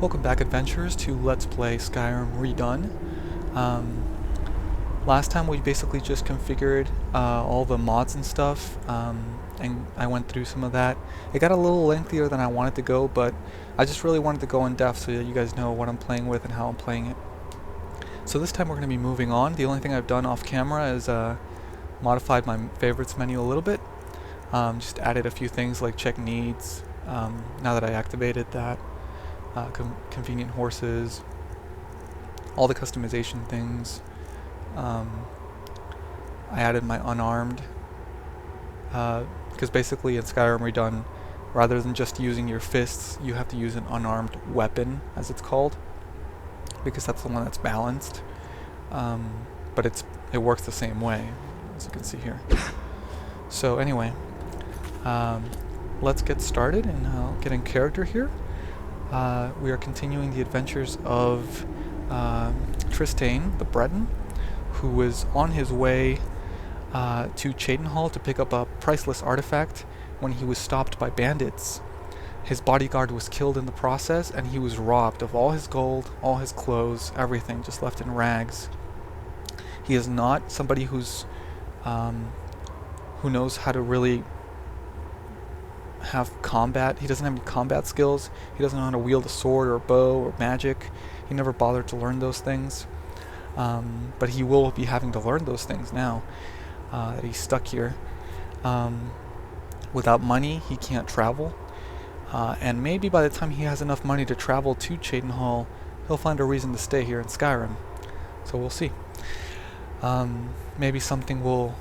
Welcome back, adventurers, to Let's Play Skyrim Redone. Last time we basically just configured all the mods and stuff, and I went through some of that. It got a little lengthier than I wanted to go, but I just really wanted to go in depth so that you guys know what I'm playing with and how I'm playing it. So this time we're going to be moving on. The only thing I've done off camera is modified my favorites menu a little bit. Just added a few things like check needs, now that I activated that. Convenient Horses, all the customization things. I added my unarmed, because basically in Skyrim Redone, rather than just using your fists, you have to use an unarmed weapon, as it's called, because that's the one that's balanced. But it works the same way, as you can see here. So anyway, let's get started, and I'll get in character here. We are continuing the adventures of Tristane, the Breton, who was on his way to Cheydinhal to pick up a priceless artifact when he was stopped by bandits. His bodyguard was killed in the process, and he was robbed of all his gold, all his clothes, everything, just left in rags. He is not somebody who knows how to really have combat. He doesn't have any combat skills. He doesn't know how to wield a sword or a bow or magic. He never bothered to learn those things. But he will be having to learn those things now that he's stuck here. Without money, he can't travel. And maybe by the time he has enough money to travel to Cheydinhal, he'll find a reason to stay here in Skyrim. So we'll see. Maybe something will,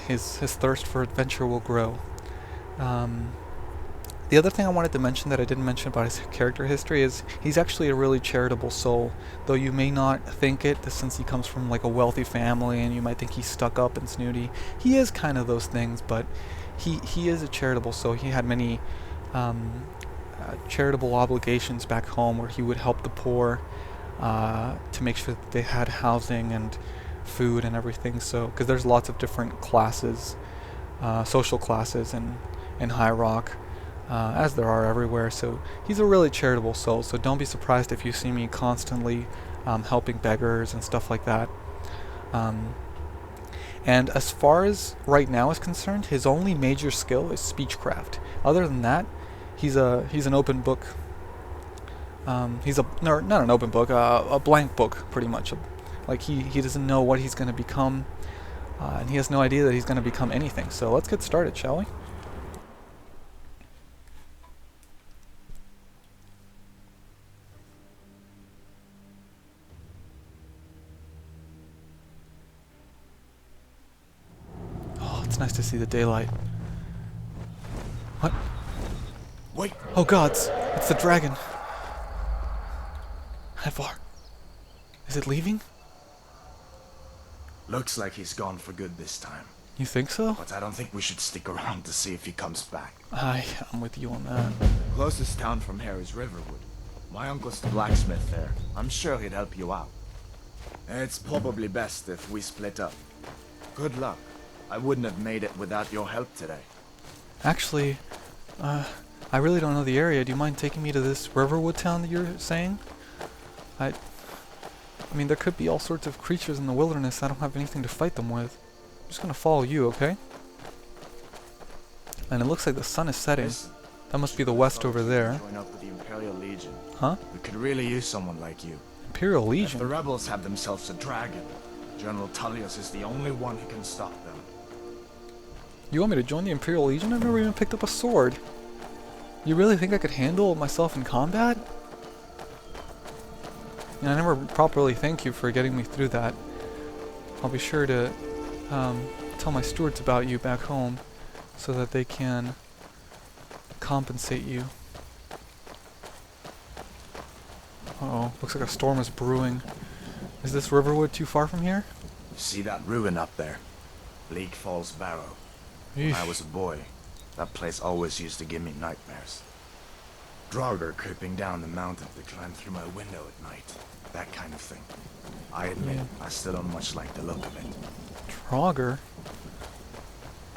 his thirst for adventure will grow. The other thing I wanted to mention that I didn't mention about his character history is he's actually a really charitable soul, though you may not think it since he comes from like a wealthy family and you might think he's stuck up and snooty. He is kind of those things, but he is a charitable soul. He had many charitable obligations back home where he would help the poor to make sure that they had housing and food and everything. So because there's lots of different classes, social classes in High Rock, as there are everywhere. So he's a really charitable soul, so don't be surprised if you see me constantly helping beggars and stuff like that. And as far as right now is concerned, his only major skill is speechcraft. Other than that, he's an open book. Not an open book, a blank book, pretty much. Like he doesn't know what he's going to become, and he has no idea that he's going to become anything. So let's get started, shall we? Oh, it's nice to see the daylight. What? Wait! Oh gods! It's the dragon! Alvor. Is it leaving? Looks like he's gone for good this time. You think so? But I don't think we should stick around to see if he comes back. I'm with you on that. Closest town from here is Riverwood. My uncle's the blacksmith there. I'm sure he'd help you out. It's probably best if we split up. Good luck. I wouldn't have made it without your help today. Actually, I really don't know the area. Do you mind taking me to this Riverwood town that you're saying? I mean, there could be all sorts of creatures in the wilderness. I don't have anything to fight them with. I'm just gonna follow you, okay? And it looks like the sun is setting. That must be the west over there. Join up with the Imperial Legion. Huh? We could really use someone like you. Imperial If Legion? the rebels have themselves a dragon, General Tullius is the only one who can stop them. You want me to join the Imperial Legion? I've never even picked up a sword. You really think I could handle myself in combat? I never properly thank you for getting me through that. I'll be sure to tell my stewards about you back home so that they can compensate you. Uh-oh, looks like a storm is brewing. Is this Riverwood too far from here? See that ruin up there? Bleak Falls Barrow. When I was a boy, that place always used to give me nightmares. Draugr creeping down the mountain to climb through my window at night. That kind of thing. I admit, I still don't much like the look of it. Draugr?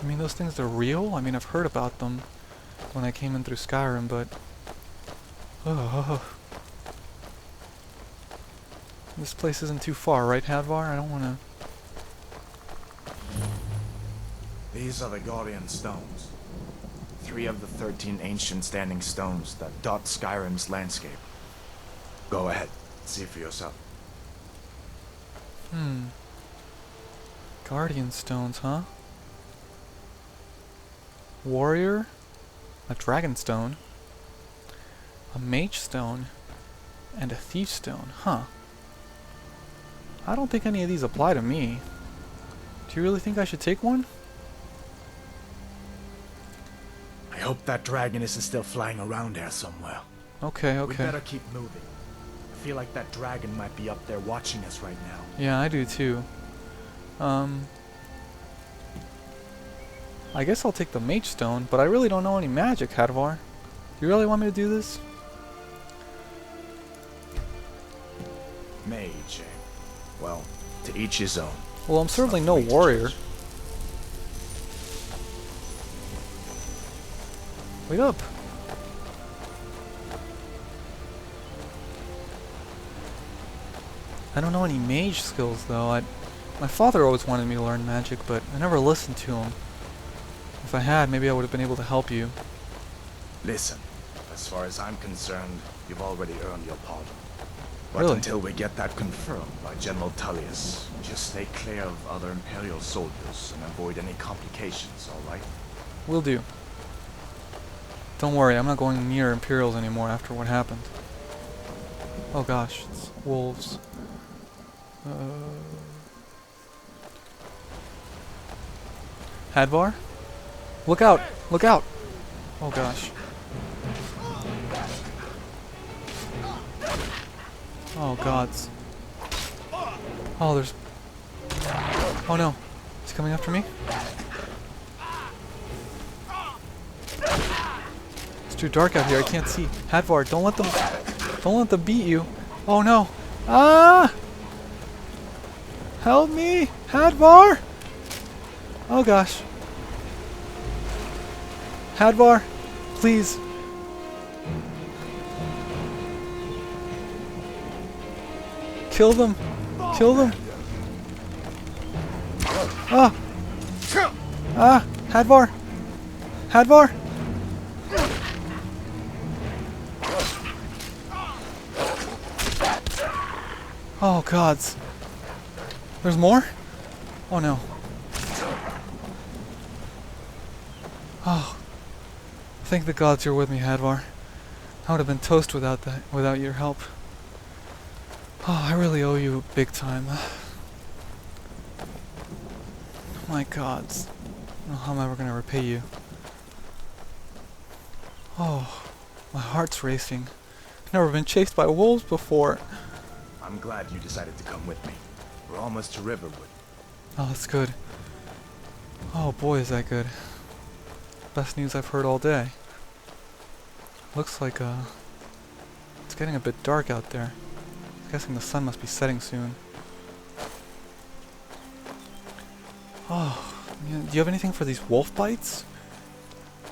I mean, those things are real? I mean, I've heard about them when I came in through Skyrim, but Oh. This place isn't too far, right, Hadvar? I don't want to... These are the Guardian Stones. 3 of the 13 ancient standing stones that dot Skyrim's landscape. Go ahead, see for yourself. Guardian stones, huh? Warrior? A dragon stone? A mage stone? And a thief stone, huh? I don't think any of these apply to me. Do you really think I should take one? I hope that dragon isn't still flying around there somewhere. Okay, We okay. better keep moving. I feel like that dragon might be up there watching us right now. Yeah, I do too. I guess I'll take the mage stone, but I really don't know any magic, Hadvar. Do you really want me to do this? Mage, eh? Well, to each his own. Well, I'm certainly no warrior. Wait up! I don't know any mage skills though. My father always wanted me to learn magic, but I never listened to him. If I had, maybe I would have been able to help you. Listen, as far as I'm concerned, you've already earned your pardon. But Really? until we get that confirmed by General Tullius, just stay clear of other Imperial soldiers and avoid any complications, alright? Will do. Don't worry, I'm not going near Imperials anymore after what happened. Oh gosh, it's wolves. Hadvar? Look out! Look out! Oh gosh. Oh gods. Oh, there's... Oh no. He's coming after me? It's too dark out here, I can't see. Hadvar, don't let them beat you. Oh no. Ah! Help me! Hadvar! Oh gosh. Hadvar, please. Kill them. Kill them. Ah! Ah! Hadvar! Hadvar! Oh gods. There's more? Oh no. Oh. Thank the gods you're with me, Hadvar. I would have been toast without your help. Oh, I really owe you big time. My gods. I don't know how I'm ever gonna repay you. Oh, my heart's racing. I've never been chased by wolves before. I'm glad you decided to come with me. We're almost to Riverwood. Oh, that's good. Oh boy, is that good. Best news I've heard all day. Looks like, it's getting a bit dark out there. I'm guessing the sun must be setting soon. Oh, yeah, do you have anything for these wolf bites?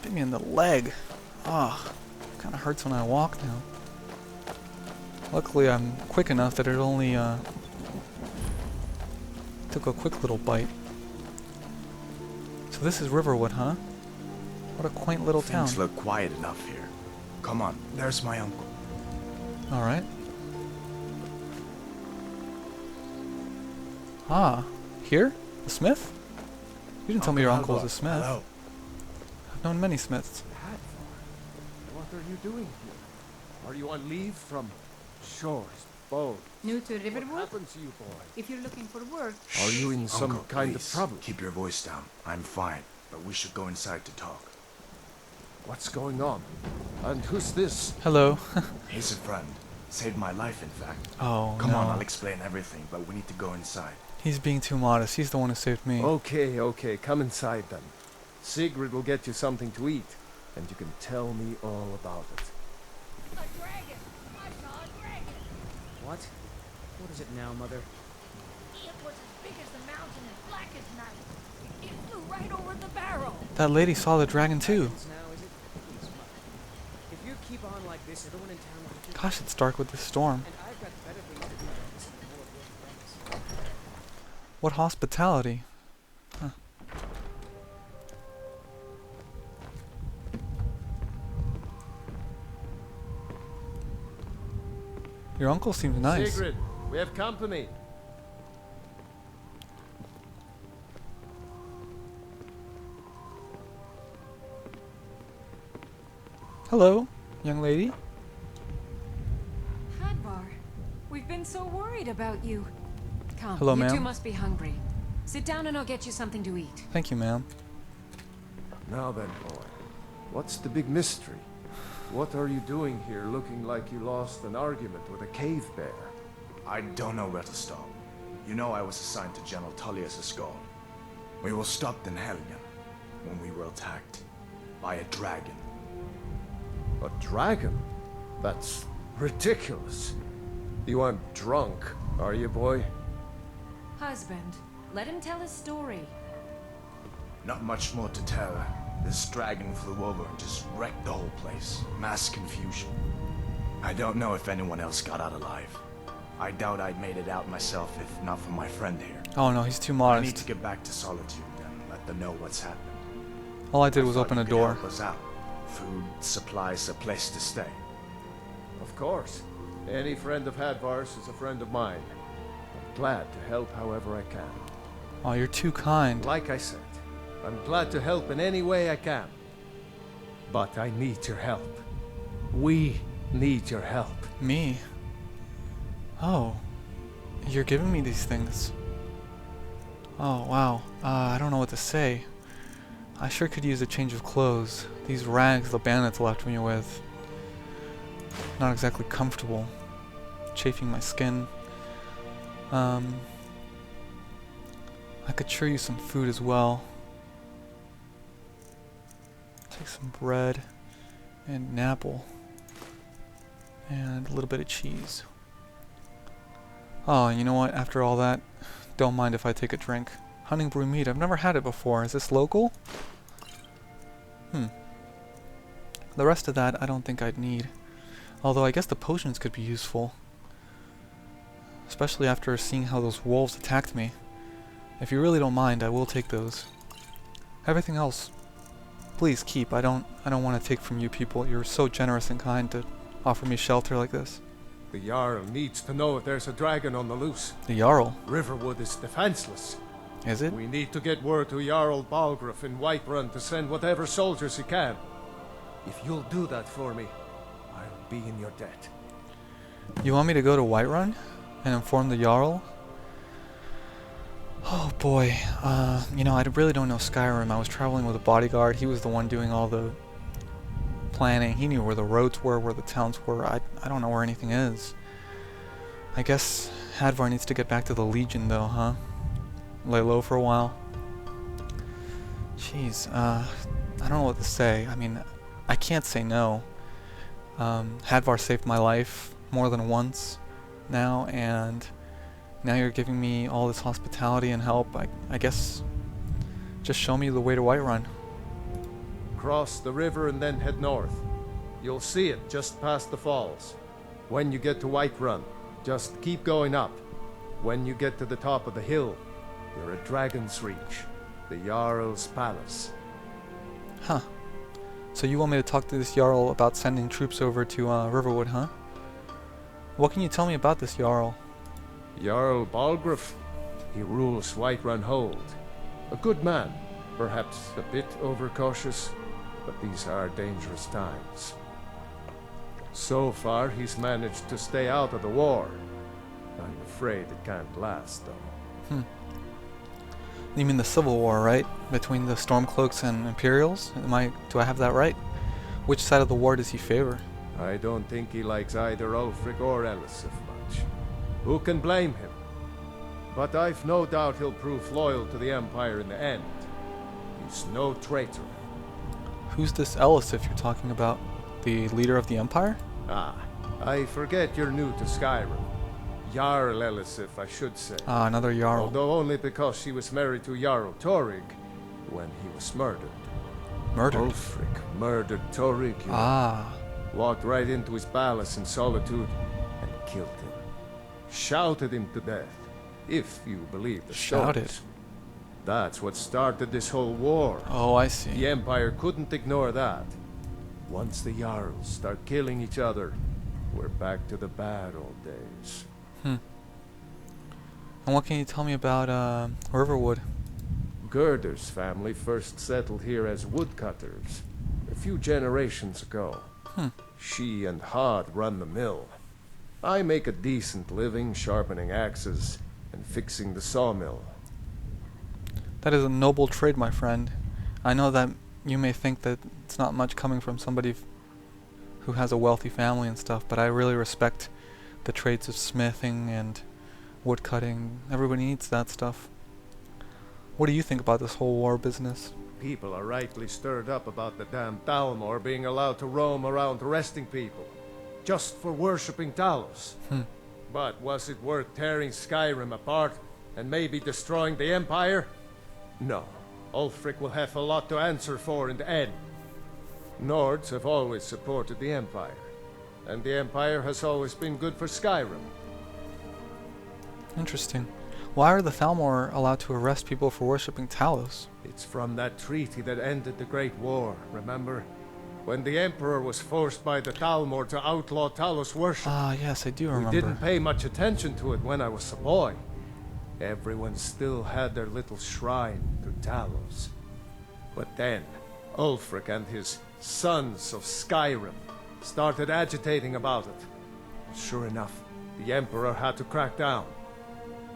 Bit me in the leg. Ah, kind of hurts when I walk now. Luckily, I'm quick enough that it only took a quick little bite. So this is Riverwood, huh? What a quaint little town. Things look quiet enough here. Come on, there's my uncle. All right. Ah, here? The smith? You didn't tell me your uncle was a smith. Hello. I've known many smiths. What are you doing here? Are you on leave from shores, boats? New to What Riverwood? happened to you, boy? If you're looking for work, Are you in some Uncle, kind of please, trouble? Keep your voice down. I'm fine, but we should go inside to talk. What's going on? And who's this? Hello. He's a friend. Saved my life, in fact. Oh, Come no. on, I'll explain everything, but we need to go inside. He's being too modest. He's the one who saved me. Okay, okay, come inside then. Sigrid will get you something to eat, and you can tell me all about it. A dragon! I saw a dragon! What? What is it now, Mother? It was as big as the mountain and black as night. It flew right over the barrel. That lady saw the dragon too. Now, is it? Please, Mother. If you keep on like this, case everyone in town wanted to. Gosh, it's dark with this storm. And I've got better things to do than listen to more of your friends. What hospitality? Huh. Your uncle seems nice. Sigrid, we have company. Hello, young lady. Hadvar, we've been so worried about you. Come, Hello, you two ma'am. must be hungry. Sit down and I'll get you something to eat. Thank you, ma'am. Now then, boy. What's the big mystery? What are you doing here looking like you lost an argument with a cave bear? I don't know where to stop. You know I was assigned to General Tullius' guard. We were stopped in Helgen when we were attacked by a dragon. A dragon? That's ridiculous. You aren't drunk, are you, boy? Husband, let him tell his story. Not much more to tell. This dragon flew over and just wrecked the whole place. Mass confusion. I don't know if anyone else got out alive. I doubt I'd made it out myself if not for my friend here. Oh no, he's too I need to modest. get back to Solitude and let them know what's happened. All I did was thought open a you could door. help us out. Food, supplies, a place to stay. Of course. Any friend of Hadvar's is a friend of mine. I'm glad to help however I can. Oh, you're too kind. Like I said, I'm glad to help in any way I can. But I need your help. We need your help. Me? Oh. You're giving me these things. Oh, wow. I don't know what to say. I sure could use a change of clothes. These rags the bandits left me with. Not exactly comfortable. Chafing my skin. I could sure use some food as well. Take some bread and an apple. And a little bit of cheese. Oh, you know what? After all that, don't mind if I take a drink. Hunting brew meat. I've never had it before. Is this local? The rest of that I don't think I'd need. Although I guess the potions could be useful. Especially after seeing how those wolves attacked me. If you really don't mind, I will take those. Everything else, please keep. I don't want to take from you people. You're so generous and kind to offer me shelter like this. The Jarl needs to know if there's a dragon on the loose. The Jarl? Riverwood is defenseless. Is it? We need to get word to Jarl Balgruuf in Whiterun to send whatever soldiers he can. If you'll do that for me, I'll be in your debt. You want me to go to Whiterun and inform the Jarl? Oh boy, you know, I really don't know Skyrim. I was traveling with a bodyguard. He was the one doing all the planning. He knew where the roads were, where the towns were. I don't know where anything is. I guess Hadvar needs to get back to the Legion though, huh? Lay low for a while. Jeez, I don't know what to say. I mean, I can't say no. Hadvar saved my life more than once now, and now you're giving me all this hospitality and help. I guess just show me the way to Whiterun. Cross the river and then head north. You'll see it just past the falls. When you get to Whiterun, just keep going up. When you get to the top of the hill, you're at Dragon's Reach, the Jarl's palace. Huh. So you want me to talk to this Jarl about sending troops over to Riverwood, huh? What can you tell me about this Jarl? Jarl Balgruuf. He rules Whiterun Hold. A good man, perhaps a bit overcautious, but these are dangerous times. So far, he's managed to stay out of the war. I'm afraid it can't last, though. You mean the Civil War, right? Between the Stormcloaks and Imperials? Do I have that right? Which side of the war does he favor? I don't think he likes either Ulfric or Elisif much. Who can blame him? But I've no doubt he'll prove loyal to the Empire in the end. He's no traitor. Who's this Elisif you're talking about? The leader of the Empire? Ah, I forget you're new to Skyrim. Jarl Elisif, I should say. Ah, another Jarl. Although only because she was married to Jarl Torig when he was murdered. Murdered? Ulfric murdered Torig. Ah. Walked right into his palace in Solitude and killed him. Shouted him to death, if you believe the Shouted? stories. That's what started this whole war. Oh, I see. The Empire couldn't ignore that. Once the Jarls start killing each other, we're back to the bad old days. And what can you tell me about Riverwood? Gerder's family first settled here as woodcutters a few generations ago. She and Hod run the mill. I make a decent living sharpening axes and fixing the sawmill. That is a noble trade, my friend. I know that you may think that it's not much coming from somebody who has a wealthy family and stuff, but I really respect the trades of smithing and woodcutting. Everybody needs that stuff. What do you think about this whole war business? People are rightly stirred up about the damn Balbor being allowed to roam around arresting people, just for worshipping Talos. But was it worth tearing Skyrim apart and maybe destroying the Empire? No. Ulfric will have a lot to answer for in the end. Nords have always supported the Empire, and the Empire has always been good for Skyrim. Interesting. Why are the Thalmor allowed to arrest people for worshipping Talos? It's from that treaty that ended the Great War, remember? When the Emperor was forced by the Thalmor to outlaw Talos worship. Ah, yes, I do remember. We didn't pay much attention to it when I was a boy. Everyone still had their little shrine to Talos. But then, Ulfric and his Sons of Skyrim started agitating about it. Sure enough, the Emperor had to crack down,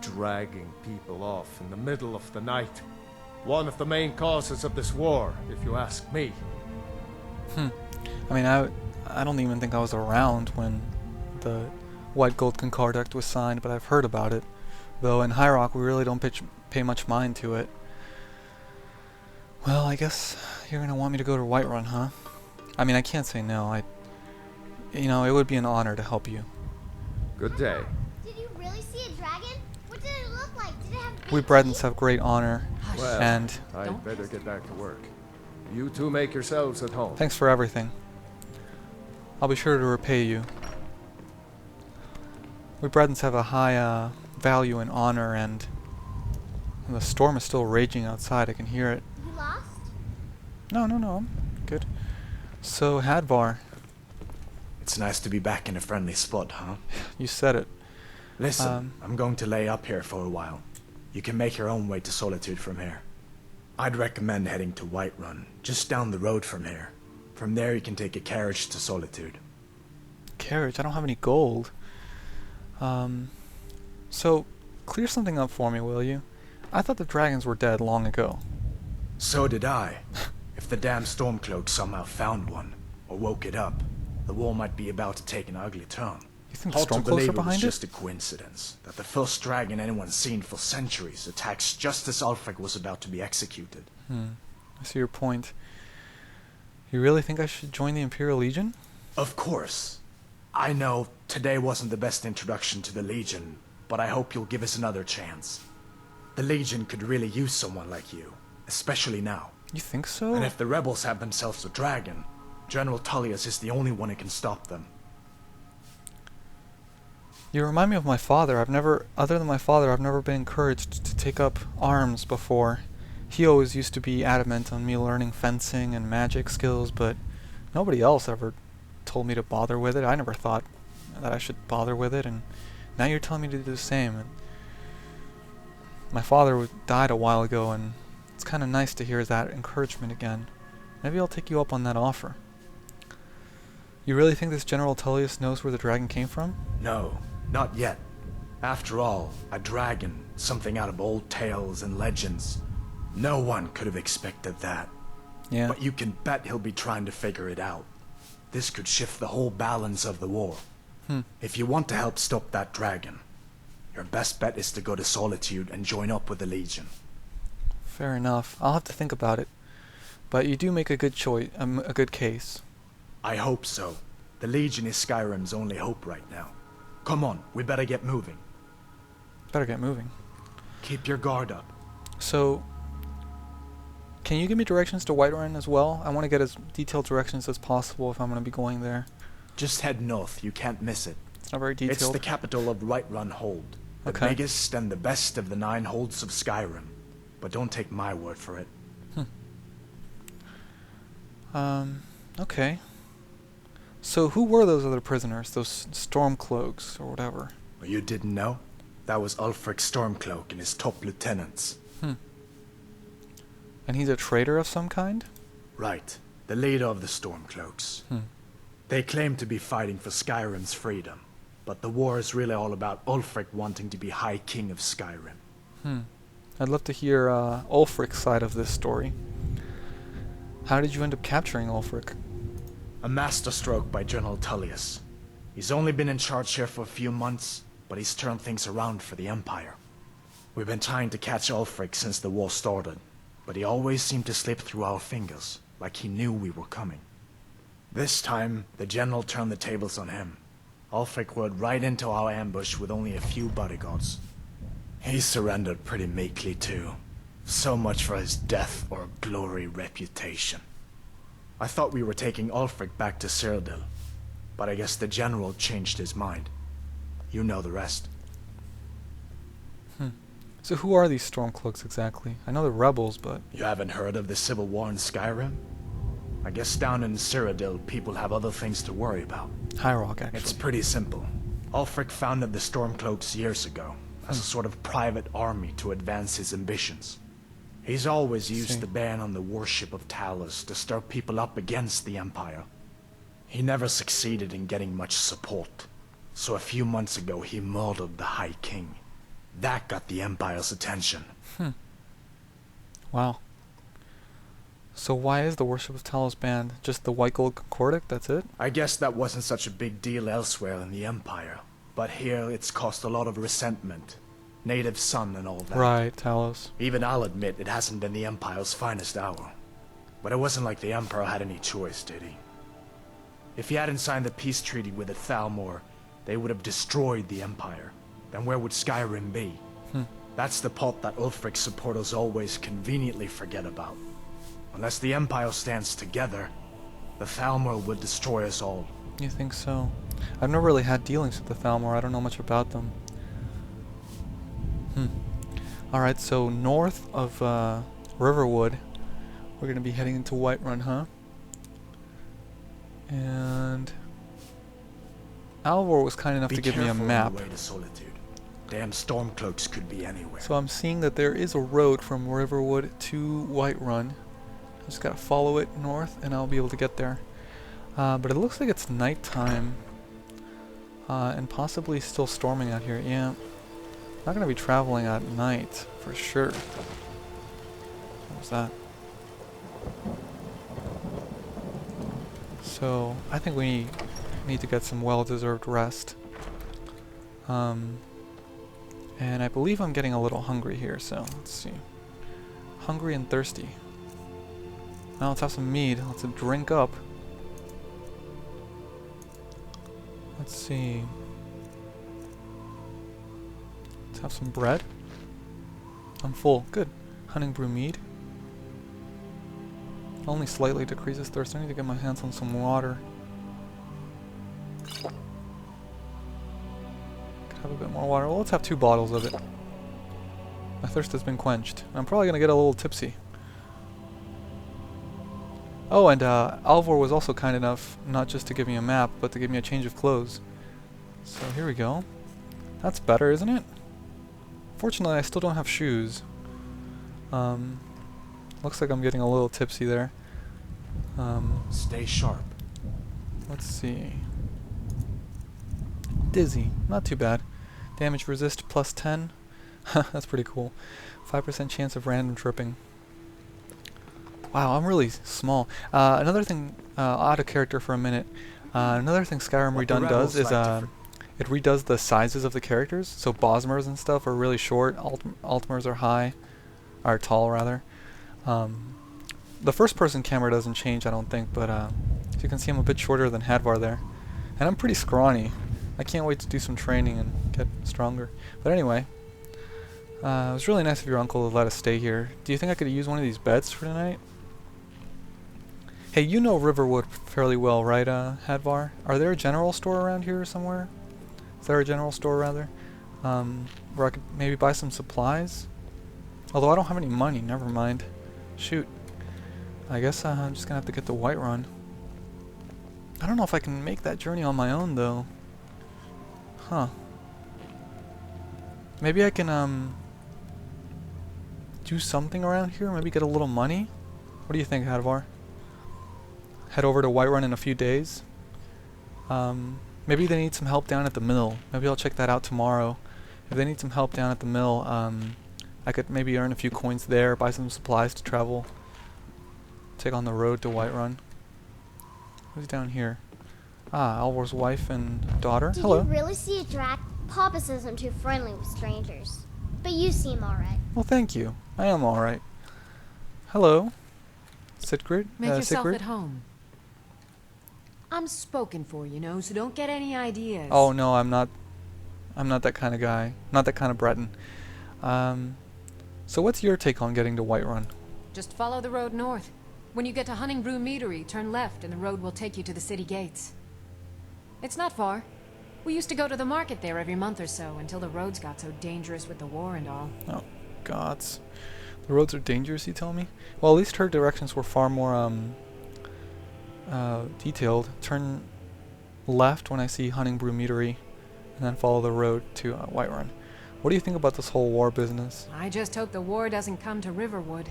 dragging people off in the middle of the night. One of the main causes of this war, if you ask me. I mean, I don't even think I was around when the White Gold Concordact was signed, but I've heard about it. Though in High Rock, we really don't pay much mind to it. Well, I guess you're gonna want me to go to Whiterun, huh? I mean, I can't say no. You know, it would be an honor to help you. Good day. Did you really see a dragon? What did it look like? Did it have big We Bredens have great honor, Well, and I'd better get back to work. You two make yourselves at home. thanks for everything. I'll be sure to repay you. We Bredens have a high value in honor, and the storm is still raging outside. I can hear it. You lost? No, I'm good. So, Hadvar, It's nice to be back in a friendly spot, huh? you said it. Listen, I'm going to lay up here for a while. You can make your own way to Solitude from here. I'd recommend heading to Whiterun, just down the road from here. From there you can take a carriage to Solitude. Carriage? I don't have any gold. So, clear something up for me, will you? I thought the dragons were dead long ago. So did I. If the damn Stormcloak somehow found one, or woke it up, the war might be about to take an ugly turn. You think the Hard to Stormcloaks believe are it was behind it? just a coincidence that the first dragon anyone's seen for centuries attacks just as Ulfric was about to be executed. I see your point. You really think I should join the Imperial Legion? Of course. I know today wasn't the best introduction to the Legion, but I hope you'll give us another chance. The Legion could really use someone like you, especially now. You think so? And if the rebels have themselves a dragon, General Tullius is the only one who can stop them. You remind me of my father. Other than my father, I've never been encouraged to take up arms before. He always used to be adamant on me learning fencing and magic skills, but nobody else ever told me to bother with it. I never thought that I should bother with it, and now you're telling me to do the same. And my father died a while ago, and it's kind of nice to hear that encouragement again. Maybe I'll take you up on that offer. You really think this General Tullius knows where the dragon came from? No, not yet. After all, a dragon, something out of old tales and legends. No one could have expected that. Yeah. But you can bet he'll be trying to figure it out. This could shift the whole balance of the war. If you want to help stop that dragon, your best bet is to go to Solitude and join up with the Legion. Fair enough. I'll have to think about it. But you do make a good choice, a good case. I hope so. The Legion is Skyrim's only hope right now. Come on, we better get moving. Better get moving. Keep your guard up. So, Can you give me directions to Whiterun as well? I want to get as detailed directions as possible if I'm going to be going there. Just head north, you can't miss it. It's not very detailed. It's the capital of Whiterun Hold. The Okay. biggest and the best of the 9 holds of Skyrim. But don't take my word for it. Okay. So who were those other prisoners? Those Stormcloaks or whatever? Well, you didn't know? That was Ulfric Stormcloak and his top lieutenants. And he's a traitor of some kind? Right. The leader of the Stormcloaks. They claim to be fighting for Skyrim's freedom. But the war is really all about Ulfric wanting to be High King of Skyrim. I'd love to hear Ulfric's side of this story. How did you end up capturing Ulfric? A masterstroke by General Tullius. He's only been in charge here for a few months, but he's turned things around for the Empire. We've been trying to catch Ulfric since the war started, but he always seemed to slip through our fingers, like he knew we were coming. This time, the General turned the tables on him. Ulfric rode right into our ambush with only a few bodyguards. He surrendered pretty meekly too. So much for his death or glory reputation. I thought we were taking Ulfric back to Cyrodiil, but I guess the General changed his mind. You know the rest. So who are these Stormcloaks exactly? I know they're rebels, but... You haven't heard of the Civil War in Skyrim? I guess down in Cyrodiil, people have other things to worry about. High Rock, actually. It's pretty simple. Ulfric founded the Stormcloaks years ago, as a sort of private army to advance his ambitions. He's always used the ban on the worship of Talos to stir people up against the Empire. He never succeeded in getting much support, so a few months ago he murdered the High King. That got the Empire's attention. Wow. So why is the worship of Talos banned? Just the white gold concordic, that's it? I guess that wasn't such a big deal elsewhere in the Empire, but here it's caused a lot of resentment. Native son and all that. Right, Talos. Even I'll admit it hasn't been the Empire's finest hour. But it wasn't like the Emperor had any choice, did he? If he hadn't signed the peace treaty with the Thalmor, they would have destroyed the Empire. Then where would Skyrim be? That's the part that Ulfric's supporters always conveniently forget about. Unless the Empire stands together, the Thalmor would destroy us all. You think so? I've never really had dealings with the Thalmor. I don't know much about them. Alright, so north of Riverwood, we're going to be heading into Whiterun, huh? And Alvor was kind enough to give me a map. Be careful on the way to Solitude. Damn Stormcloaks could be anywhere. So I'm seeing that there is a road from Riverwood to Whiterun. I just gotta follow it north and I'll be able to get there. But it looks like it's nighttime. And possibly still storming out here. Yeah. Not gonna be traveling at night, for sure. What was that? So, I think we need to get some well-deserved rest. And I believe I'm getting a little hungry here, so let's see. Hungry and thirsty. Now let's have some mead. Let's drink up. Let's see. Let's have some bread. I'm full. Good. Hunting brew mead. Only slightly decreases thirst. I need to get my hands on some water. Could have a bit more water. Well, let's have 2 bottles of it. My thirst has been quenched. I'm probably gonna get a little tipsy. Oh, and Alvor was also kind enough not just to give me a map, but to give me a change of clothes. So here we go. That's better, isn't it? Fortunately, I still don't have shoes. Looks like I'm getting a little tipsy there. Stay sharp. Let's see. Dizzy. Not too bad. Damage resist plus 10. That's pretty cool. 5% chance of random tripping. Wow, I'm really small. Another thing, out of character for a minute. Another thing Skyrim Redone does is it redoes the sizes of the characters. So Bosmers and stuff are really short. Altmers are high. Are tall, rather. The first person camera doesn't change, I don't think, but as you can see, I'm a bit shorter than Hadvar there. And I'm pretty scrawny. I can't wait to do some training and get stronger. But anyway, It was really nice of your uncle to let us stay here. Do you think I could use one of these beds for tonight? Hey, you know Riverwood fairly well, right, Hadvar? Are there a general store around here somewhere? Is there a general store, rather? Where I could maybe buy some supplies? Although I don't have any money, never mind. Shoot. I guess I'm just gonna have to get to Whiterun. I don't know if I can make that journey on my own, though. Huh. Maybe I can, do something around here? Maybe get a little money? What do you think, Hadvar? Head over to Whiterun in a few days? Maybe they need some help down at the mill. Maybe I'll check that out tomorrow. If they need some help down at the mill, I could maybe earn a few coins there, buy some supplies to travel. Take on the road to Whiterun. Who's down here? Ah, Alvor's wife and daughter. Hello. Did you really see a dragon? Papa says I'm too friendly with strangers. But you seem alright. Well, thank you. I am alright. Hello. Sigrid? Make yourself Sigrid? at home. I'm spoken for, you know, so don't get any ideas. Oh no, I'm not that kind of guy. Not that kind of Breton. So what's your take on getting to Whiterun? Just follow the road north. When you get to Hunningbrew Meadery, turn left and the road will take you to the city gates. It's not far. We used to go to the market there every month or so until the roads got so dangerous with the war and all. Oh, gods. The roads are dangerous, you tell me? Well, at least her directions were far more, detailed. Turn left when I see Hunningbrew Meadery, and then follow the road to Whiterun. What do you think about this whole war business? I just hope the war doesn't come to Riverwood.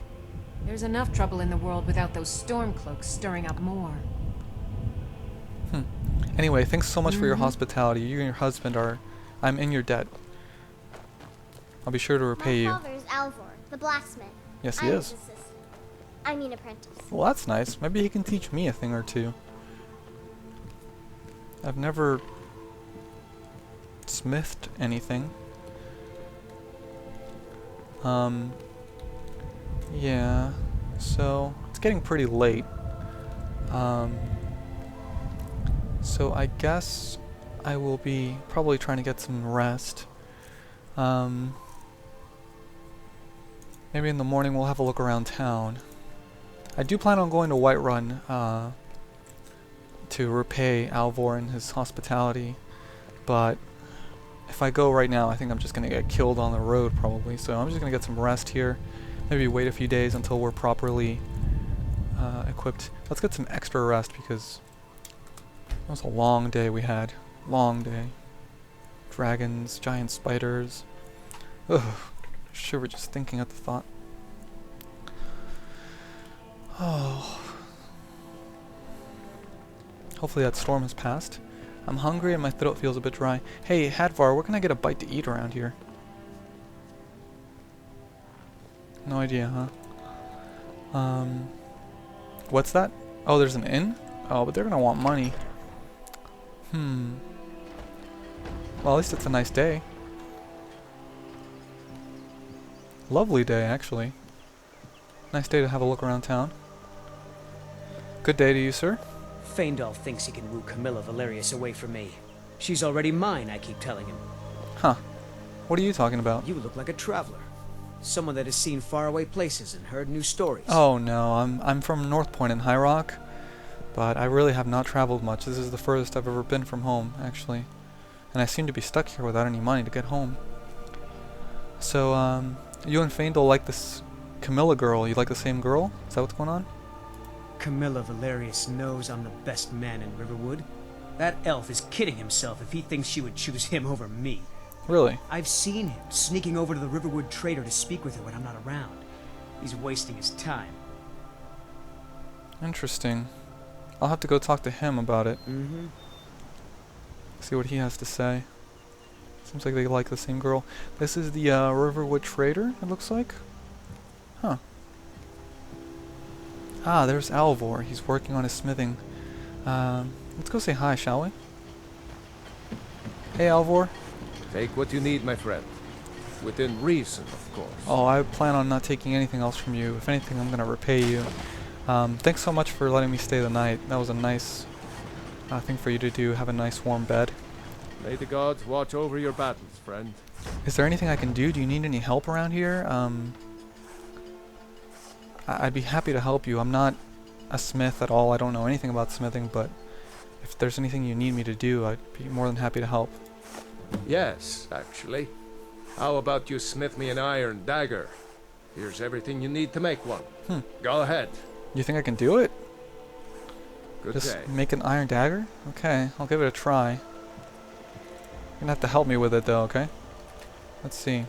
There's enough trouble in the world without those stormcloaks stirring up more. Anyway, thanks so much for your hospitality. You and your husband are... I'm in your debt. I'll be sure to repay you. My father is Alvor, the blacksmith. Yes, he I'm is. his assistant. I mean apprentice. Well, that's nice. Maybe he can teach me a thing or two. I've never smithed anything. Yeah. So, it's getting pretty late. So I guess I will be probably trying to get some rest. Maybe in the morning we'll have a look around town. I do plan on going to Whiterun to repay Alvor and his hospitality, but if I go right now I think I'm just going to get killed on the road probably, so I'm just going to get some rest here. Maybe wait a few days until we're properly equipped. Let's get some extra rest because it was a long day we had. Long day. Dragons, giant spiders. Ugh. Shiver just thinking at the thought. Oh. Hopefully that storm has passed. I'm hungry and my throat feels a bit dry. Hey, Hadvar, where can I get a bite to eat around here? No idea, huh? What's that? Oh, there's an inn? Oh, but they're gonna want money. Well, at least it's a nice day. Lovely day, actually. Nice day to have a look around town. Good day to you, sir. Faendal thinks he can woo Camilla Valerius away from me. She's already mine, I keep telling him. Huh. What are you talking about? You look like a traveler. Someone that has seen faraway places and heard new stories. Oh no, I'm from North Point in High Rock, but I really have not traveled much. This is the furthest I've ever been from home, actually. And I seem to be stuck here without any money to get home. So, you and Faendal like this Camilla girl. You like the same girl? Is that what's going on? Camilla Valerius knows I'm the best man in Riverwood. That elf is kidding himself if he thinks she would choose him over me. Really? I've seen him sneaking over to the Riverwood trader to speak with her when I'm not around. He's wasting his time. Interesting. I'll have to go talk to him about it. Mm-hmm. See what he has to say. Seems like they like the same girl. This is the Riverwood trader, it looks like. Huh. Ah, there's Alvor. He's working on his smithing. Let's go say hi, shall we? Hey, Alvor. Take what you need, my friend. Within reason, of course. Oh, I plan on not taking anything else from you. If anything, I'm going to repay you. Thanks so much for letting me stay the night. That was a nice thing for you to do. Have a nice warm bed. May the gods watch over your battles, friend. Is there anything I can do? Do you need any help around here? I'd be happy to help you. I'm not a smith at all. I don't know anything about smithing, but if there's anything you need me to do, I'd be more than happy to help. Yes, actually. How about you smith me an iron dagger? Here's everything you need to make one. Go ahead. You think I can do it? Good Just day. make an iron dagger? Okay, I'll give it a try. You're gonna have to help me with it though, okay? Let's see.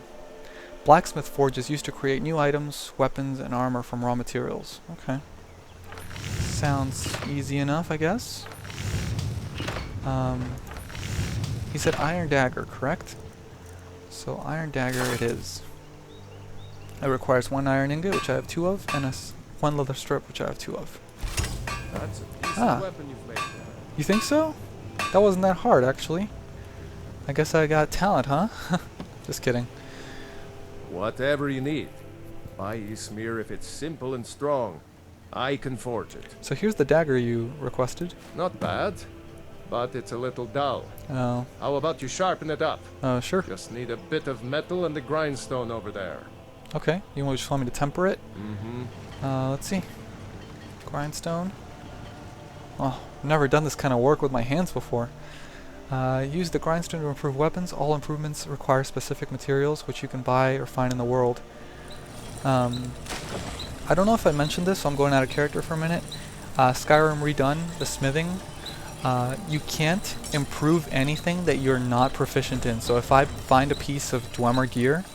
Blacksmith forges used to create new items, weapons, and armor from raw materials. Okay. Sounds easy enough, I guess. He said iron dagger, correct? So iron dagger it is. It requires 1 iron ingot, which I have 2 of, and 1 leather strip, which I have 2 of. That's a decent weapon you've made there. You think so? That wasn't that hard, actually. I guess I got talent, huh? Just kidding. Whatever you need. My Ismir, if it's simple and strong, I can forge it. So here's the dagger you requested. Not bad, but it's a little dull. Oh. How about you sharpen it up? Sure. Just need a bit of metal and the grindstone over there. Okay. You just want me to temper it? Mm-hmm. Let's see. Grindstone. Oh, I've never done this kind of work with my hands before. Use the grindstone to improve weapons. All improvements require specific materials, which you can buy or find in the world. I don't know if I mentioned this, so I'm going out of character for a minute. Skyrim Redone, the smithing. You can't improve anything that you're not proficient in. So if I find a piece of Dwemer gear,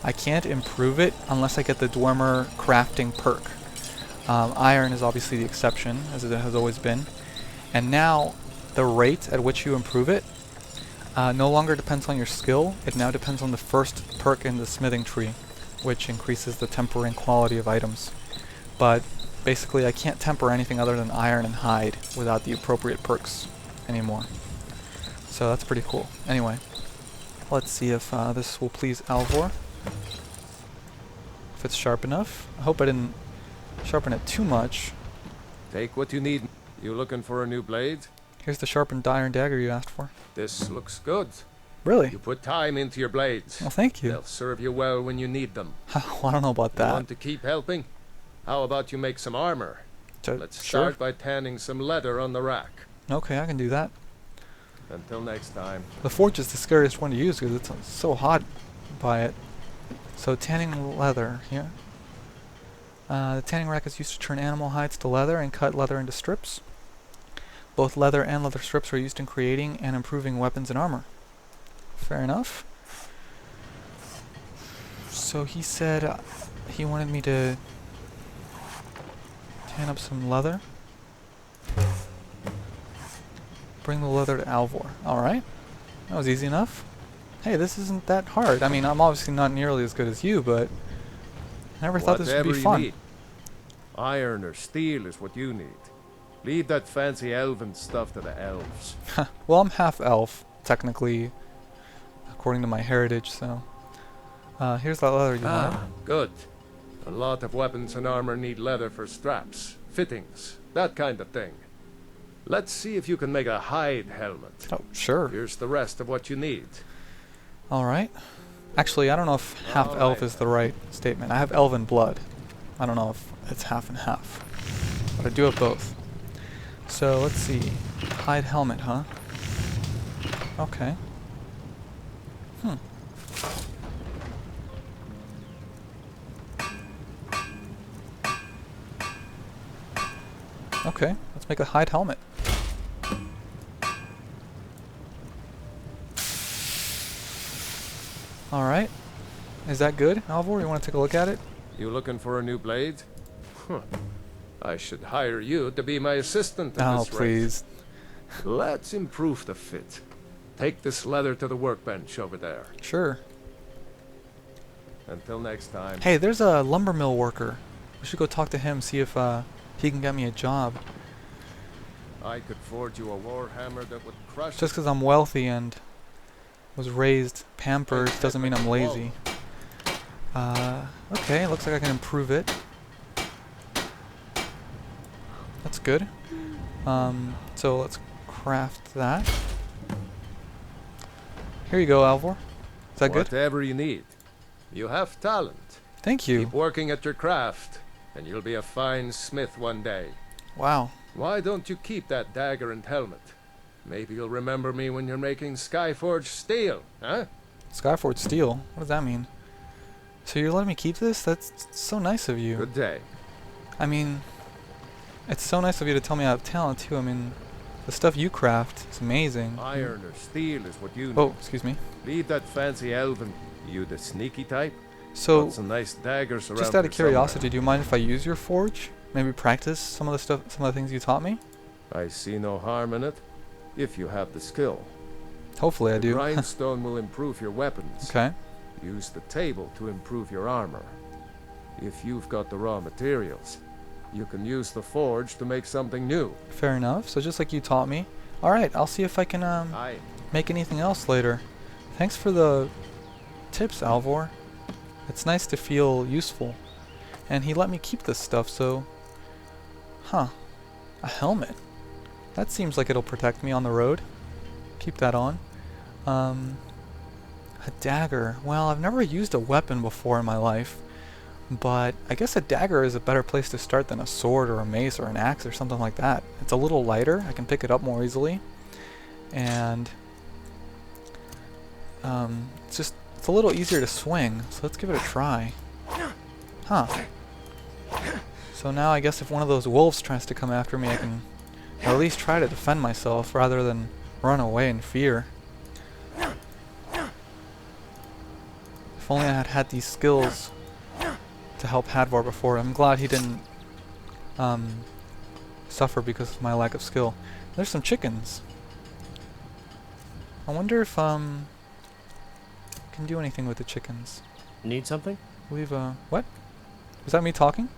I can't improve it unless I get the Dwemer crafting perk. Iron is obviously the exception, as it has always been. And now, the rate at which you improve it no longer depends on your skill. It now depends on the first perk in the smithing tree, which increases the tempering quality of items. But basically, I can't temper anything other than iron and hide without the appropriate perks anymore. So that's pretty cool. Anyway, let's see if this will please Alvor. If it's sharp enough. I hope I didn't sharpen it too much. Take what you need. You looking for a new blade? Here's the sharpened iron dagger you asked for. This looks good. Really? You put time into your blades. Well, thank you. They'll serve you well when you need them. Well, I don't know about You that. want to keep helping? How about you make some armor? Let's Sure. start by tanning some leather on the rack. Okay, I can do that. Until next time. The forge is the scariest one to use because it's so hot by it. So tanning leather here. The tanning rack is used to turn animal hides to leather and cut leather into strips. Both leather and leather strips are used in creating and improving weapons and armor. Fair enough. So he said he wanted me to tan up some leather. Bring the leather to Alvor. Alright. That was easy enough. Hey, this isn't that hard. I mean, I'm obviously not nearly as good as you, but I never thought this would be Whatever you fun. need. Iron or steel is what you need. Leave that fancy elven stuff to the elves. Well, I'm half elf, technically, according to my heritage, so... here's that leather you want. Good. A lot of weapons and armor need leather for straps, fittings, that kind of thing. Let's see if you can make a hide helmet. Oh, sure. Here's the rest of what you need. Alright. Actually, I don't know if half elf is the right statement. I have elven blood. I don't know if it's half and half. But I do have both. So, let's see. Hide helmet, huh? Okay. Okay, let's make a hide helmet. Alright. Is that good, Alvor? You want to take a look at it? You looking for a new blade? Huh. I should hire you to be my assistant at Oh, this rate. please. Let's improve the fit. Take this leather to the workbench over there. Sure. Until next time. Hey, there's a lumber mill worker. We should go talk to him, see if he can get me a job. I could forge you a warhammer that would crush Just because I'm wealthy and was raised pampered doesn't mean I'm lazy. Okay, looks like I can improve it. That's good. So let's craft that. Here you go, Alvor. Is that good? Whatever you need. You have talent. Thank you. Keep working at your craft, and you'll be a fine smith one day. Wow. Why don't you keep that dagger and helmet? Maybe you'll remember me when you're making Skyforged steel, huh? Skyforged steel? What does that mean? So you're letting me keep this? That's so nice of you. Good day. I mean, it's so nice of you to tell me I have talent too. I mean, the stuff you craft is amazing. Iron or steel is what you need. Oh, excuse me. Leave that fancy elven. You the sneaky type? So, Got some nice daggers around just out of here somewhere. curiosity, do you mind if I use your forge? Maybe practice some of the things you taught me? I see no harm in it, if you have the skill. Hopefully I The do. grindstone will improve your weapons. Okay. Use the table to improve your armor. If you've got the raw materials, you can use the forge to make something new. Fair enough. So just like you taught me. Alright, I'll see if I can Aye. make anything else later. Thanks for the tips, Alvor. It's nice to feel useful. And he let me keep this stuff, so... Huh. A helmet. That seems like it'll protect me on the road. Keep that on. A dagger. Well, I've never used a weapon before in my life. But I guess a dagger is a better place to start than a sword or a mace or an axe or something like that. It's a little lighter. I can pick it up more easily. And... it's a little easier to swing, so let's give it a try. Huh. So now I guess if one of those wolves tries to come after me, I can at least try to defend myself rather than run away in fear. If only I had had these skills to help Hadvar before. I'm glad he didn't suffer because of my lack of skill. There's some chickens. I wonder if can do anything with the chickens. Need something? Leave a... What? Was that me talking?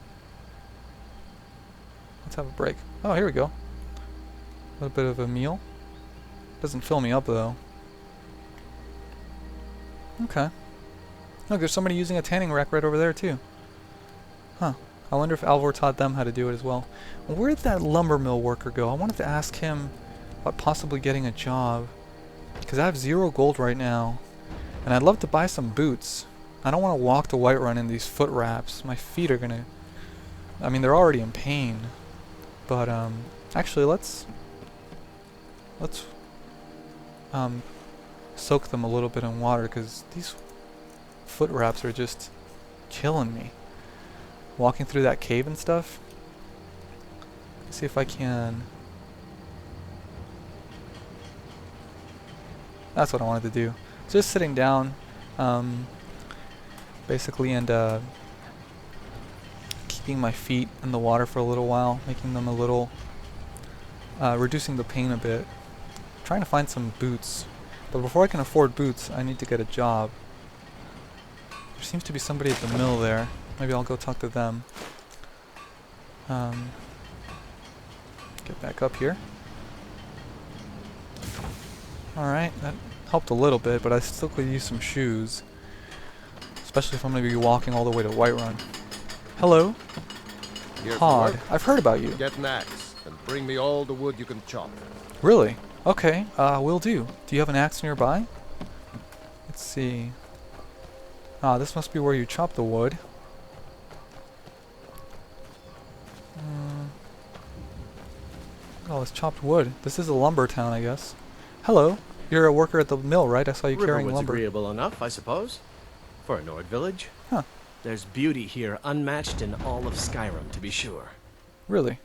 Let's have a break. Oh, here we go. A little bit of a meal. Doesn't fill me up, though. Okay. Look, there's somebody using a tanning rack right over there, too. Huh. I wonder if Alvor taught them how to do it as well. Where did that lumber mill worker go? I wanted to ask him about possibly getting a job. Because I have 0 gold right now. And I'd love to buy some boots. I don't want to walk to Whiterun in these foot wraps. My feet are gonna... I mean, they're already in pain. But, actually, let's soak them a little bit in water, because these foot wraps are just killing me. Walking through that cave and stuff. Let's see if I can... That's what I wanted to do. Just sitting down, basically, and keeping my feet in the water for a little while, making them a little, reducing the pain a bit. Trying to find some boots, but before I can afford boots, I need to get a job. There seems to be somebody at the mill there. Maybe I'll go talk to them. Get back up here. Alright, that helped a little bit, but I still could use some shoes. Especially if I'm going to be walking all the way to Whiterun. Hello? Here for Hod. work? I've heard about you. Get an axe, and bring me all the wood you can chop. Really? Okay, will do. Do you have an axe nearby? Let's see. Ah, this must be where you chop the wood. Oh, it's chopped wood. This is a lumber town, I guess. Hello. You're a worker at the mill, right? I saw you carrying Riverwood's lumber. agreeable enough, I suppose. For a Nord village. Huh. There's beauty here unmatched in all of Skyrim, to be sure. Really?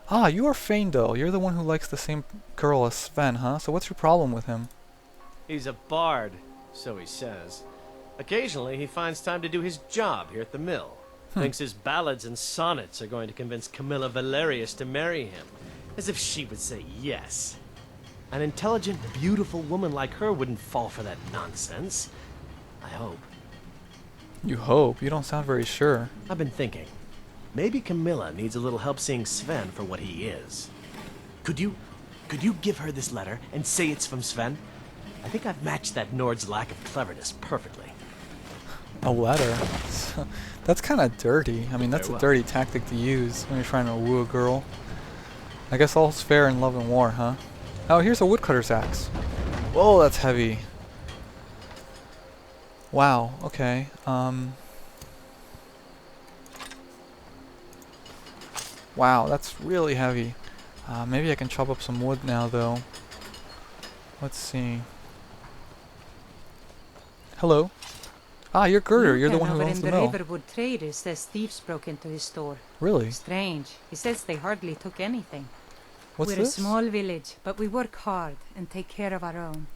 Ah, you are Faendal. You're the one who likes the same girl as Sven, huh? So what's your problem with him? He's a bard, so he says. Occasionally, he finds time to do his job here at the mill. Thinks his ballads and sonnets are going to convince Camilla Valerius to marry him. As if she would say yes. An intelligent, beautiful woman like her wouldn't fall for that nonsense. I hope. You hope. You don't sound very sure. I've been thinking. Maybe Camilla needs a little help seeing Sven for what he is. Could you give her this letter and say it's from Sven? I think I've matched that Nord's lack of cleverness perfectly. A letter? That's kind of dirty. I mean, that's Very a well. dirty tactic to use when you're trying to woo a girl. I guess all's fair in love and war, huh? Oh, here's a woodcutter's axe. Whoa, that's heavy. Wow, okay. Wow, that's really heavy. Maybe I can chop up some wood now, though. Let's see. Hello. Ah, you're Girder. You're the one who owns the mill. Riverwood trader says thieves broke into his store. Really? Strange. He says they hardly took anything. What's We're this? a small village, but we work hard and take care of our own.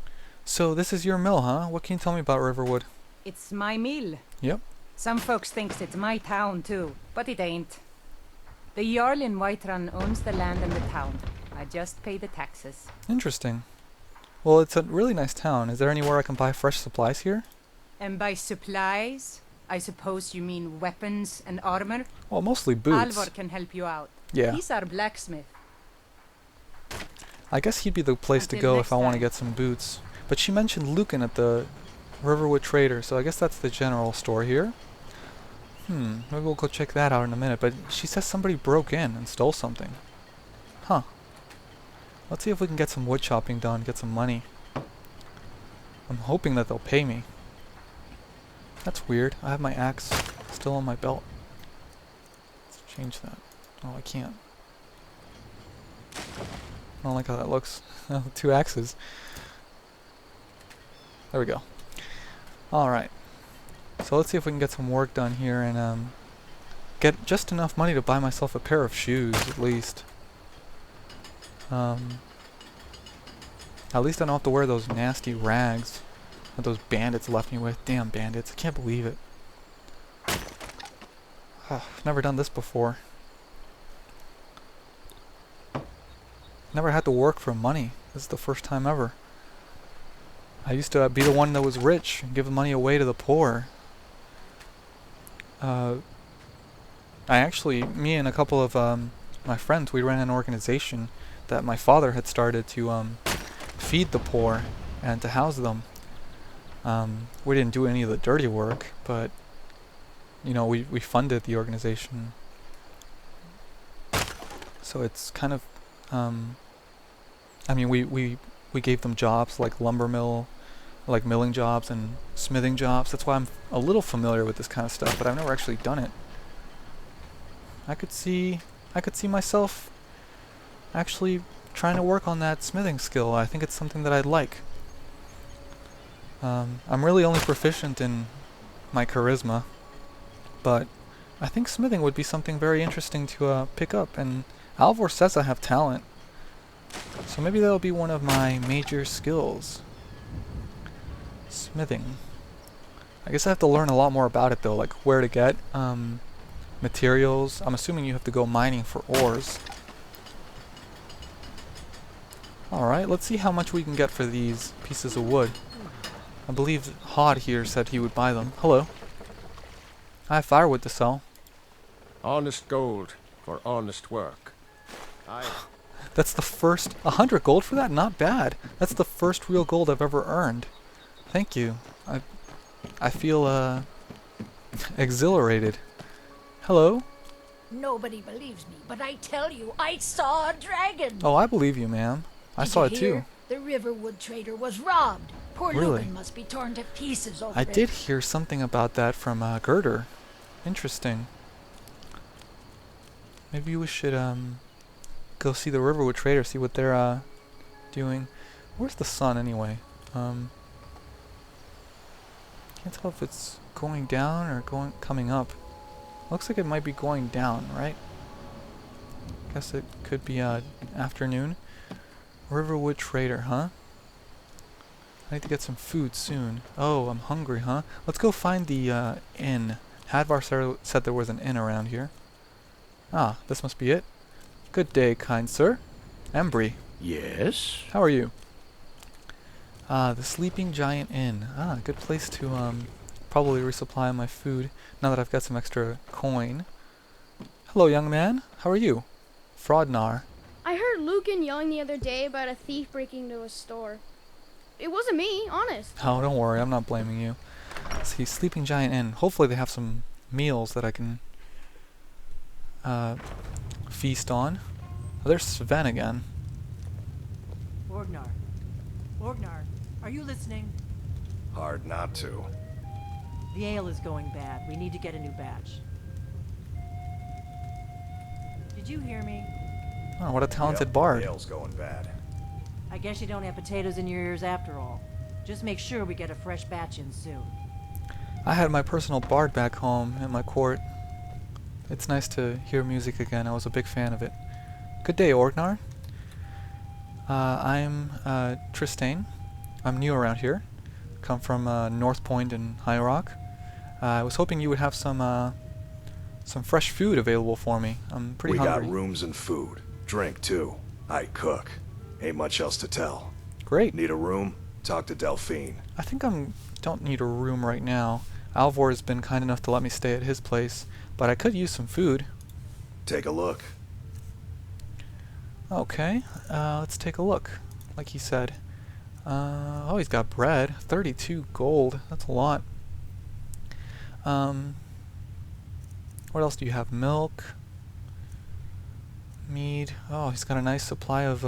So this is your mill, huh? What can you tell me about Riverwood? It's my mill. Yep. Some folks thinks it's my town too, but it ain't. The Jarl in Whiterun owns the land and the town. I just pay the taxes. Interesting. Well, it's a really nice town. Is there anywhere I can buy fresh supplies here? And by supplies, I suppose you mean weapons and armor? Well, mostly boots. Alvor can help you out. Yeah. He's our blacksmith. I guess he'd be the place to Until go next if I want to time. get some boots. But she mentioned Lucan at the Riverwood Trader, so I guess that's the general store here. Maybe we'll go check that out in a minute, but she says somebody broke in and stole something. Huh. Let's see if we can get some wood chopping done, get some money. I'm hoping that they'll pay me. That's weird. I have my axe still on my belt. Let's change that. Oh, I can't. I don't like how that looks. 2 axes. There we go. Alright. So let's see if we can get some work done here and get just enough money to buy myself a pair of shoes, at least. At least I don't have to wear those nasty rags that those bandits left me with. Damn bandits, I can't believe it. I've never done this before. Never had to work for money. This is the first time ever. I used to be the one that was rich and give the money away to the poor. Me and a couple of my friends, we ran an organization that my father had started to feed the poor and to house them. We didn't do any of the dirty work, but you know, we funded the organization. So it's kind of I mean, we gave them jobs like lumber mill, like milling jobs and smithing jobs. That's why I'm a little familiar with this kind of stuff, but I've never actually done it. I could see myself actually trying to work on that smithing skill. I think it's something that I'd like. I'm really only proficient in my charisma, but I think smithing would be something very interesting to pick up, and Alvor says I have talent. So maybe that'll be one of my major skills. Smithing. I guess I have to learn a lot more about it though, like where to get materials. I'm assuming you have to go mining for ores. Alright, let's see how much we can get for these pieces of wood. I believe Hod here said he would buy them. Hello. I have firewood to sell. Honest gold for honest work. That's the first 100 gold for that? Not bad. That's the first real gold I've ever earned. Thank you. I feel exhilarated. Hello? Nobody believes me, but I tell you, I saw a dragon. Oh, I believe you, ma'am. I saw it too. The Riverwood trader was robbed. Poor Really? Lucan must be torn to pieces over I it. did hear something about that from Girder. Interesting. Maybe we should go see the Riverwood trader, see what they're doing. Where's the sun anyway? Can't tell if it's going down or coming up. Looks like it might be going down, right? Guess it could be afternoon. Riverwood trader, huh? I need to get some food soon. Oh, I'm hungry, huh? Let's go find the inn. Hadvar said there was an inn around here. Ah, this must be it. Good day, kind sir. Embry. Yes? How are you? Ah, the Sleeping Giant Inn. Ah, good place to probably resupply my food now that I've got some extra coin. Hello, young man. How are you? Fraudnar. I heard Lucan yelling the other day about a thief breaking into a store. It wasn't me, honest. Oh, don't worry. I'm not blaming you. See, Sleeping Giant Inn. Hopefully they have some meals that I can feast on. Oh, there's Sven again. Orgnar, are you listening? Hard not to. The ale is going bad. We need to get a new batch. Did you hear me? Oh, what a talented Yep, bard. the ale's going bad. I guess you don't have potatoes in your ears after all. Just make sure we get a fresh batch in soon. I had my personal bard back home in my court. It's nice to hear music again. I was a big fan of it. Good day, Orgnar. I'm Tristane. I'm new around here. Come from North Point and High Rock. I was hoping you would have some fresh food available for me. I'm pretty hungry. We got rooms and food. Drink, too. I cook. Ain't much else to tell. Great. Need a room? Talk to Delphine. I think don't need a room right now. Alvor has been kind enough to let me stay at his place, but I could use some food. Take a look. Okay, let's take a look. Like he said. Oh, he's got bread. 32 gold. That's a lot. What else do you have? Milk. Mead. Oh, he's got a nice supply of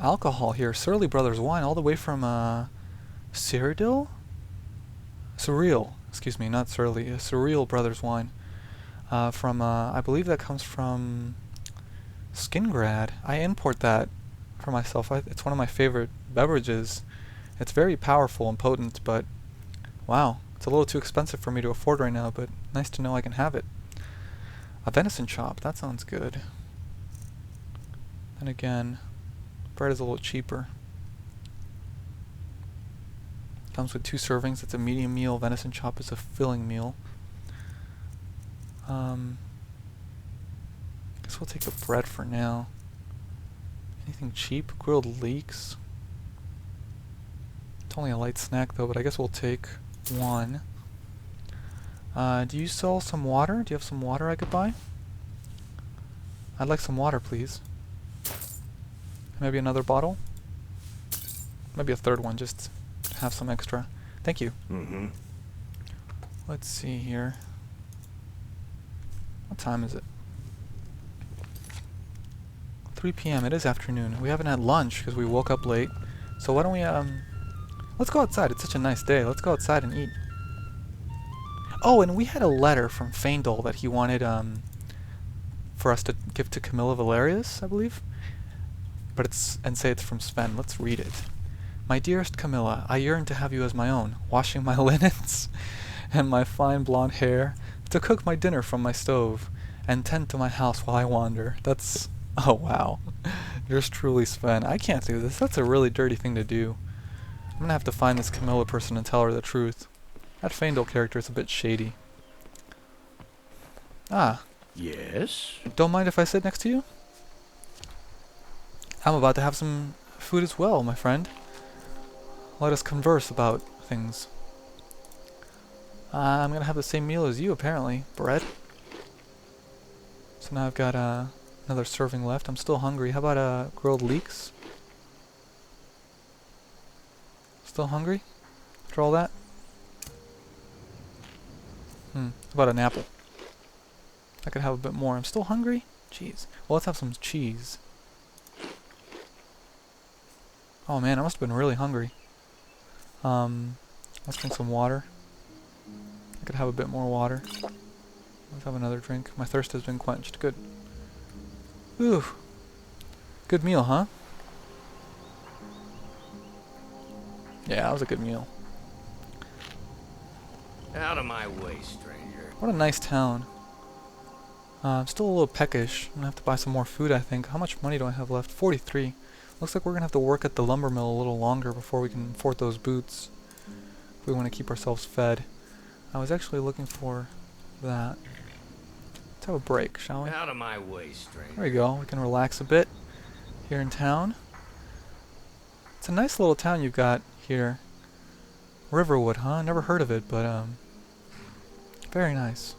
alcohol here. Surly Brothers wine, all the way from Cyrodiil? Surreal. Excuse me, not Surly. Surreal Brothers wine. From I believe that comes from Skingrad. I import that for myself. It's one of my favorite beverages. It's very powerful and potent, but wow, it's a little too expensive for me to afford right now, but nice to know I can have it. A venison chop, that sounds good. And again, bread is a little cheaper. Comes with 2 servings. It's a medium meal. Venison chop is a filling meal. Guess we'll take the bread for now. Anything cheap? Grilled leeks. It's only a light snack though, but I guess we'll take 1. Do you sell some water? Do you have some water I could buy? I'd like some water, please. Maybe another bottle? Maybe a 3rd one, just to have some extra. Thank you. Mm-hmm. Let's see here. What time is it? 3 p.m. It is afternoon. We haven't had lunch because we woke up late. So why don't we, let's go outside. It's such a nice day. Let's go outside and eat. Oh, and we had a letter from Faendal that he wanted, for us to give to Camilla Valerius, I believe. But say it's from Sven. Let's read it. My dearest Camilla, I yearn to have you as my own, washing my linens and my fine blonde hair, to cook my dinner from my stove, and tend to my house while I wander. That's... oh wow. Yours truly, Sven. I can't do this. That's a really dirty thing to do. I'm gonna have to find this Camilla person and tell her the truth. That Faendal character is a bit shady. Ah. Yes? Don't mind if I sit next to you? I'm about to have some food as well, my friend. Let us converse about things. I'm gonna have the same meal as you, apparently. Bread. So now I've got another serving left. I'm still hungry. How about grilled leeks? Still hungry? After all that? How about an apple? I could have a bit more. I'm still hungry? Jeez. Well, let's have some cheese. Oh man, I must have been really hungry. Let's drink some water. I could have a bit more water. Let's have another drink. My thirst has been quenched. Good. Ooh. Good meal, huh? Yeah, that was a good meal. Out of my way, stranger. What a nice town. I'm still a little peckish. I'm gonna have to buy some more food, I think. How much money do I have left? 43. Looks like we're gonna have to work at the lumber mill a little longer before we can afford those boots. If we want to keep ourselves fed. I was actually looking for that. Let's have a break, shall we? Out of my way, stranger. There we go. We can relax a bit here in town. It's a nice little town you've got here. Riverwood, huh? Never heard of it, but very nice.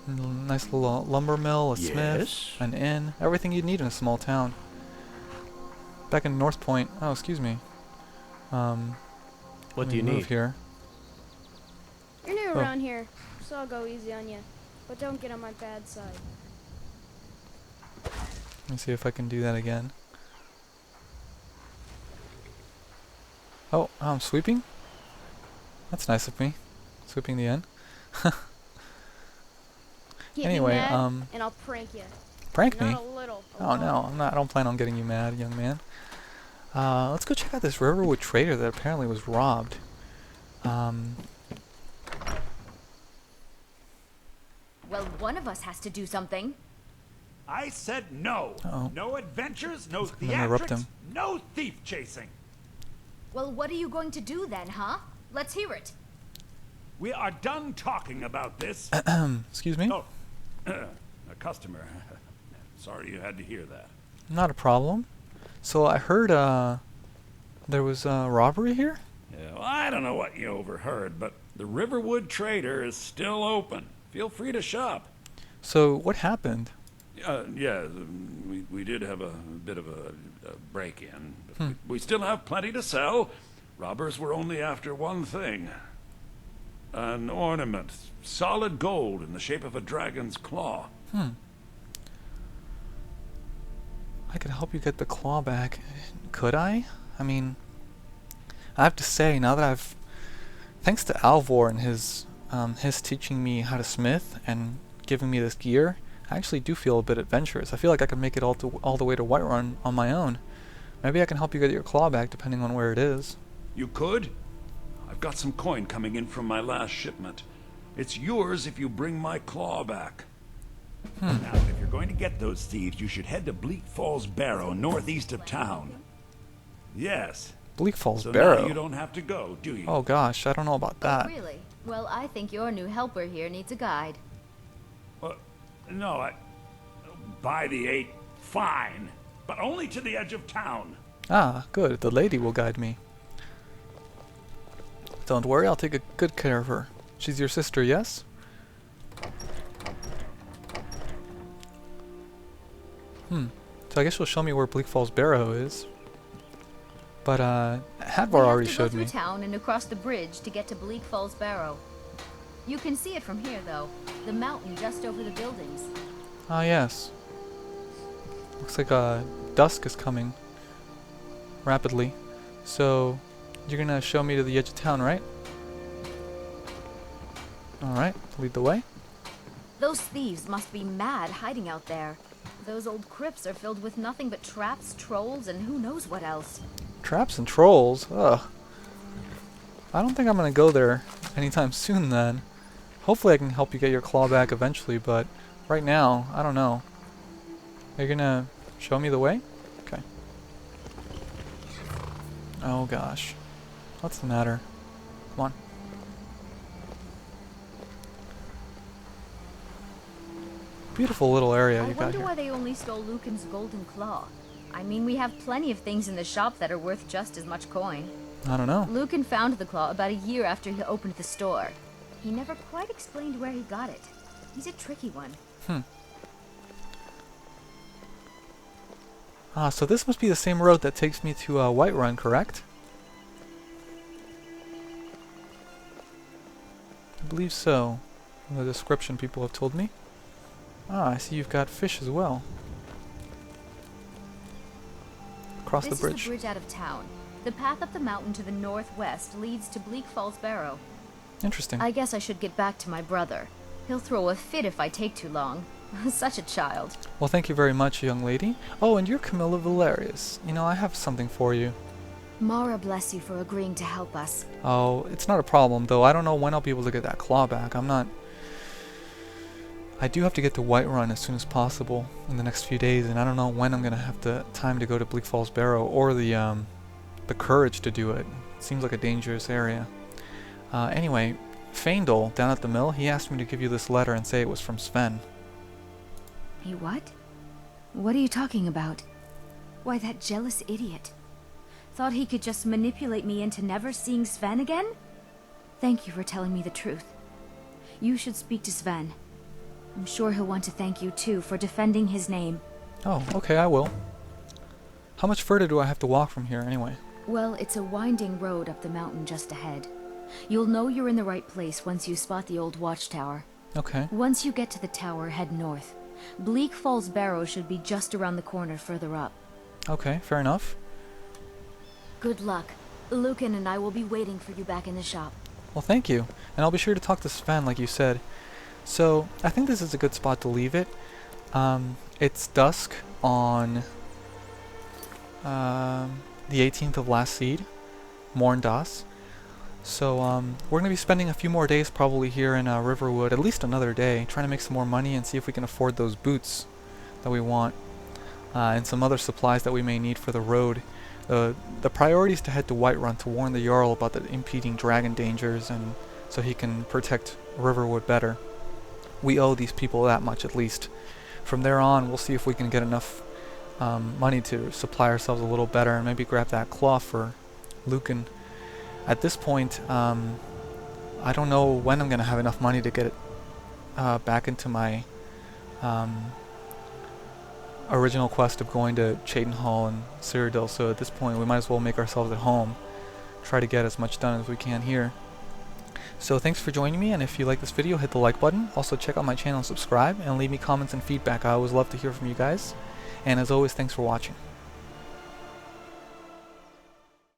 Nice little lumber mill, a smith, an inn, everything you'd need in a small town. Back in North Point. Oh, excuse me. What do you need here? You're new around here, so I'll go easy on you. But don't get on my bad side. Let me see if I can do that again. Oh, I'm sweeping? That's nice of me. Skipping the end. Get Anyway, me mad, and I'll prank you. Prank me? Not a little. Oh no, I'm not. I don't plan on getting you mad, young man. Let's go check out this Riverwood trader that apparently was robbed. Well, one of us has to do something. I said no. Uh-oh. No adventures, no gonna interrupt theatrics, him. no thief chasing. Well, what are you going to do then, huh? Let's hear it. We are done talking about this. Excuse me? Oh, a customer. Sorry you had to hear that. Not a problem. So I heard there was a robbery here? Yeah, well, I don't know what you overheard, but the Riverwood Trader is still open. Feel free to shop. So what happened? Yeah, we did have a bit of a break-in. But we still have plenty to sell. Robbers were only after one thing. An ornament, solid gold in the shape of a dragon's claw. I could help you get the claw back. Could I? I mean, I have to say, now that thanks to Alvor and his teaching me how to smith and giving me this gear, I actually do feel a bit adventurous. I feel like I could make it all the way to Whiterun on my own. Maybe I can help you get your claw back depending on where it is. You could? I've got some coin coming in from my last shipment. It's yours if you bring my claw back. Now, if you're going to get those thieves, you should head to Bleak Falls Barrow, northeast of town. Yes. Bleak Falls So Barrow? now you don't have to go, do you? Oh gosh, I don't know about that. Really? Well, I think your new helper here needs a guide. No, by the 8, fine. But only to the edge of town. Ah, good. The lady will guide me. Don't worry, I'll take good care of her. She's your sister, yes? So I guess you'll show me where Bleak Falls Barrow is. But, Hadvar already showed me. We have to go through town and across the bridge to get to Bleak Falls Barrow. You can see it from here, though. The mountain just over the buildings. Ah, yes. Looks like, dusk is coming. Rapidly. So, you're gonna show me to the edge of town, right? Alright, lead the way. Those thieves must be mad hiding out there. Those old crypts are filled with nothing but traps, trolls, and who knows what else. Traps and trolls? Ugh. I don't think I'm gonna go there anytime soon then. Hopefully I can help you get your claw back eventually, but right now, I don't know. Are you gonna show me the way? Okay. Oh gosh. What's the matter? Come on. Beautiful little area you got I wonder here. why they only stole Lucan's golden claw. I mean, we have plenty of things in the shop that are worth just as much coin. I don't know. Lucan found the claw about a year after he opened the store. He never quite explained where he got it. He's a tricky one. Ah, so this must be the same road that takes me to Whiterun, correct? I believe so, from the description people have told me. Ah, I see you've got fish as well. Across the bridge. This is the bridge out of town. The path up the mountain to the northwest leads to Bleak Falls Barrow. Interesting. I guess I should get back to my brother. He'll throw a fit if I take too long. Such a child. Well, thank you very much, young lady. Oh, and you're Camilla Valerius. You know, I have something for you. Mara bless you for agreeing to help us. Oh, it's not a problem, though. I don't know when I'll be able to get that claw back. I do have to get to Whiterun as soon as possible in the next few days, and I don't know when I'm gonna have the time to go to Bleak Falls Barrow or the courage to do it. It seems like a dangerous area. Anyway, Faendal, down at the mill, he asked me to give you this letter and say it was from Sven. Hey, what? What are you talking about? Why, that jealous idiot. Thought he could just manipulate me into never seeing Sven again? Thank you for telling me the truth. You should speak to Sven. I'm sure he'll want to thank you too for defending his name. Oh, okay, I will. How much further do I have to walk from here, anyway? Well, it's a winding road up the mountain just ahead. You'll know you're in the right place once you spot the old watchtower. Okay. Once you get to the tower, head north. Bleak Falls Barrow should be just around the corner further up. Okay, fair enough. Good luck. Lucan and I will be waiting for you back in the shop. Well, thank you. And I'll be sure to talk to Sven, like you said. So, I think this is a good spot to leave it. It's dusk on the 18th of last seed, Morn Das. So, we're going to be spending a few more days probably here in Riverwood, at least another day, trying to make some more money and see if we can afford those boots that we want, and some other supplies that we may need for the road. The priority is to head to Whiterun to warn the Jarl about the impeding dragon dangers, and so he can protect Riverwood better. We owe these people that much at least. From there on, we'll see if we can get enough money to supply ourselves a little better, and maybe grab that cloth for Lucan. At this point, I don't know when I'm going to have enough money to get it back into my original quest of going to Cheydinhal and Cyrodiil, so at this point we might as well make ourselves at home. Try to get as much done as we can here. So thanks for joining me, and if you like this video, hit the like button. Also check out my channel and subscribe, and leave me comments and feedback. I always love to hear from you guys. And as always, thanks for watching.